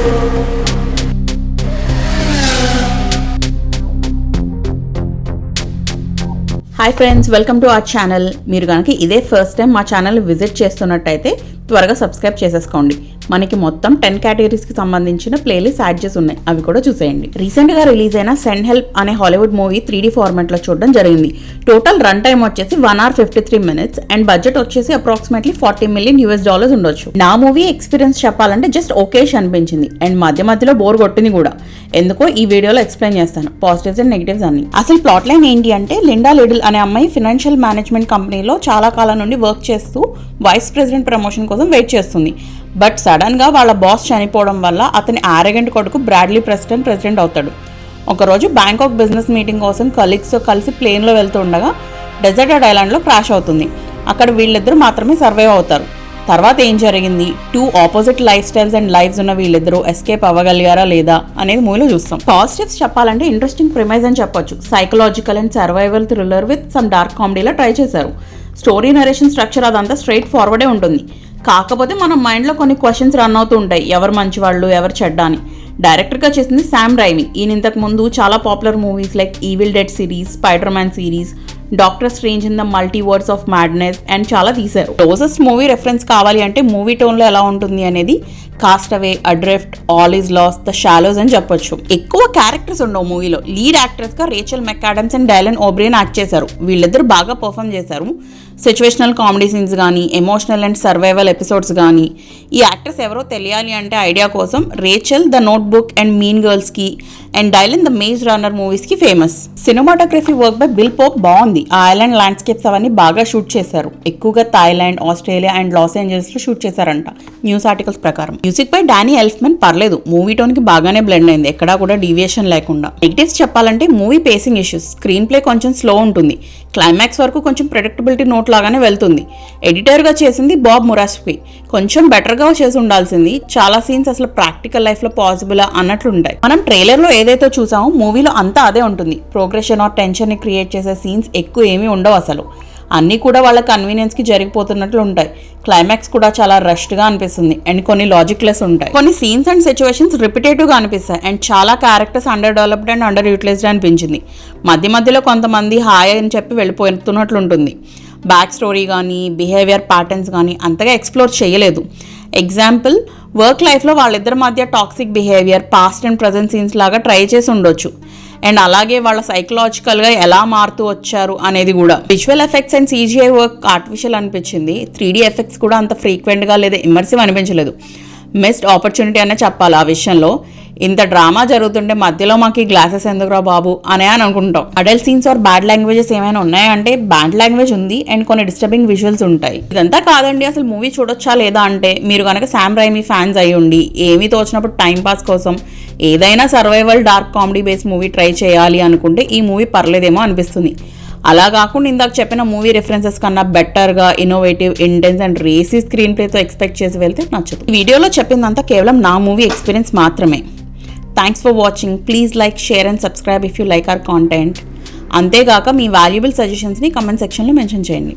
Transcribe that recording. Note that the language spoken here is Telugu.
Hi friends, welcome to our channel. మీరు కనుక ఇదే ఫస్ట్ టైం మా ఛానల్ విజిట్ చేస్తున్నట్టయితే త్వరగా సబ్స్క్రైబ్ చేసేసుకోండి. మనకి మొత్తం 10 కేటగిరీస్కి సంబంధించిన ప్లేలిస్ట్ యాడ్ చేసి ఉన్నాయి, అవి కూడా చూసేయండి. రీసెంట్గా రిలీజ్ అయిన సెండ్ హెల్ప్ అనే హాలీవుడ్ మూవీ 3D ఫార్మాట్లో చూడడం జరిగింది. టోటల్ రన్ టైమ్ వచ్చేసి 1 hour 53 minutes అండ్ బడ్జెట్ వచ్చేసి అప్రాక్సిమేట్లీ $40 million ఉండొచ్చు. నా మూవీ ఎక్స్పీరియన్స్ చెప్పాలంటే జస్ట్ ఓకేష్ అనిపించింది అండ్ మధ్య మధ్యలో బోర్ కొట్టింది కూడా. ఎందుకో ఈ వీడియోలో ఎక్స్ప్లెయిన్ చేస్తాను, పాజిటివ్స్ అండ్ నెగిటివ్స్ అన్ని. అసలు ప్లాట్ లైన్ ఏంటి అంటే, లిండా లిడిల్ అనే అమ్మాయి ఫైనాన్షియల్ మేనేజ్మెంట్ కంపెనీలో చాలా కాలం నుండి వర్క్ చేస్తూ వైస్ ప్రెసిడెంట్ ప్రమోషన్ కోసం వెయిట్ చేస్తుంది. బట్ సడన్ గా వాళ్ళ బాస్ చనిపోవడం వల్ల అతని ఆరగెంట్ కొడుకు బ్రాడ్లీ ప్రెస్టన్ ప్రెసిడెంట్ అవుతాడు. ఒకరోజు బ్యాంకాక్ బిజినెస్ మీటింగ్ కోసం కలీగ్స్తో కలిసి ప్లేన్లో వెళ్తుండగా డెజర్టెడ్ ఐలాండ్లో క్రాష్ అవుతుంది. అక్కడ వీళ్ళిద్దరూ మాత్రమే సర్వైవ్ అవుతారు. తర్వాత ఏం జరిగింది, 2 opposite life styles and lifes ఉన్న వీళ్ళిద్దరూ ఎస్కేప్ అవ్వగలిగారా లేదా అనేది మూవీలో చూస్తాం. పాజిటివ్స్ చెప్పాలంటే ఇంట్రెస్టింగ్ ప్రిమైజ్ అని చెప్పొచ్చు. Psychological and survival thriller with some dark కామెడీలో ట్రై చేశారు. స్టోరీ నరేషన్ స్ట్రక్చర్ అదంతా స్ట్రైట్ ఫార్వర్డే ఉంటుంది. కాకపోతే మన మైండ్లో కొన్ని క్వశ్చన్స్ రన్ అవుతూ ఉంటాయి, ఎవరు మంచివాళ్ళు ఎవరు చెడ్డ అని. డైరెక్టర్గా చేసింది శామ్ రైమీ. ఈయన ఇంతకు ముందు చాలా popular movies like evil dead series, spider man series, doctor strange in the multiverse of madness and చాలా తీశారు. క్లోజెస్ట్ మూవీ రెఫరెన్స్ కావాలి అంటే మూవీ టోన్లో ఎలా ఉంటుంది అనేది Cast Away, Adrift, All Is Lost, The Shallows అని చెప్పొచ్చు. ఎక్కువ క్యారెక్టర్స్ ఉండవు మూవీలో. లీడ్ యాక్టర్స్గా Rachel McAdams and Dylan O'Brien act చేశారు. వీళ్ళిద్దరు బాగా పర్ఫామ్ చేశారు. సిచ్యువేషనల్ కామెడీ సీన్స్ కానీ, ఎమోషనల్ అండ్ సర్వైవల్ ఎపిసోడ్స్ కానీ. ఈ యాక్టర్స్ ఎవరో తెలియాలి అంటే ఐడియా కోసం Rachel The Notebook and Mean గర్ల్స్కి and Dylan The Maze Runner మూవీస్కి famous. Cinematography work by Bill Pope బాగుంది. ఆ ఐలాండ్ ల్యాండ్స్కేప్స్ అవన్నీ బాగా షూట్ చేశారు. ఎక్కువగా థాయిలాండ్, ఆస్ట్రేలియా అండ్ లాస్ ఏంజల్స్లో షూట్ చేశారంట న్యూస్ ఆర్టికల్స్ ప్రకారం. మ్యూజిక్ బై డానీ ఎల్ఫ్మన్ పర్లేదు, మూవీ టోన్కి బాగానే బ్లెండ్ అయింది, ఎక్కడా కూడా డీవియేషన్ లేకుండా. నెగిటివ్స్ చెప్పాలంటే movie facing issues. Screen play కొంచెం స్లో ఉంటుంది. క్లైమాక్స్ వరకు కొంచెం ప్రెడిక్టబిలిటీ నోట్ లాగానే వెళ్తుంది. ఎడిటర్గా చేసింది బాబ్ మురాస్పి. కొంచెం బెటర్గా చేసి ఉండాల్సింది. చాలా సీన్స్ అసలు ప్రాక్టికల్ లైఫ్లో పాసిబులా అన్నట్లుంటాయి. మనం ట్రైలర్లో ఏదైతే చూసామో మూవీలో అంతా అదే ఉంటుంది. ప్రోగ్రెషన్ ఆర్ టెన్షన్ని క్రియేట్ చేసే సీన్స్ ఎక్కువ ఏమీ ఉండవు అసలు. అన్నీ కూడా వాళ్ళ కన్వీనియన్స్కి జరిగిపోతున్నట్లు ఉంటాయి. క్లైమాక్స్ కూడా చాలా రష్డ్గా అనిపిస్తుంది అండ్ కొన్ని లాజిక్లెస్ ఉంటాయి. కొన్ని సీన్స్ అండ్ సిచ్యువేషన్స్ రిపిటేటివ్గా అనిపిస్తాయి అండ్ చాలా characters underdeveloped and underutilised అనిపించింది. మధ్య మధ్యలో కొంతమంది హాయ్ అని చెప్పి వెళ్ళిపోతున్నట్లు ఉంటుంది. బ్యాక్ స్టోరీ కానీ, బిహేవియర్ ప్యాటర్న్స్ కానీ అంతగా ఎక్స్ప్లోర్ చేయలేదు. ఎగ్జాంపుల్, వర్క్ లైఫ్లో వాళ్ళిద్దరి మధ్య toxic behaviour, past and present scenes లాగా ట్రై చేసి ఉండొచ్చు. అండ్ అలాగే వాళ్ళ సైకలాజికల్గా ఎలా మారుతూ వచ్చారు అనేది కూడా. Visual effects and CGI work artificial అనిపించింది. 3D ఎఫెక్ట్స్ కూడా అంత ఫ్రీక్వెంట్గా లేదా ఇమ్మర్సివ్ అనిపించలేదు. మిస్డ్ ఆపర్చునిటీ అనే చెప్పాలి ఆ విషయంలో. ఇంత డ్రామా జరుగుతుంటే మధ్యలో మాకు ఈ గ్లాసెస్ ఎందుకురా బాబు అని అనుకుంటాం. Adult scenes or bad languages ఏమైనా ఉన్నాయంటే బ్యాడ్ లాంగ్వేజ్ ఉంది అండ్ కొన్ని డిస్టర్బింగ్ విజువల్స్ ఉంటాయి. ఇదంతా కాదండి, అసలు మూవీ చూడొచ్చా లేదా అంటే, మీరు కనుక శామ్ రైమీ ఫ్యాన్స్ అయి ఉండి ఏమీ తోచినప్పుడు టైం పాస్ కోసం ఏదైనా survival dark comedy base movie try చేయాలి అనుకుంటే ఈ మూవీ పర్లేదేమో అనిపిస్తుంది. అలా కాకుండా ఇందాక చెప్పిన మూవీ రెఫరెన్సెస్ కన్నా బెటర్గా ఇన్నోవేటివ్, ఇంటెన్స్ అండ్ రేసీ స్క్రీన్ ప్లేతో ఎక్స్పెక్ట్ చేసి వెళ్తే నచ్చదు. ఈ వీడియోలో చెప్పిందంతా కేవలం నా మూవీ ఎక్స్పీరియన్స్ మాత్రమే. Thanks for watching. Please like, share and subscribe if you like our content. అంతేగాక మీ వాల్యుబుల్ సజెషన్స్ని కమెంట్ సెక్షన్లో మెన్షన్ చేయండి.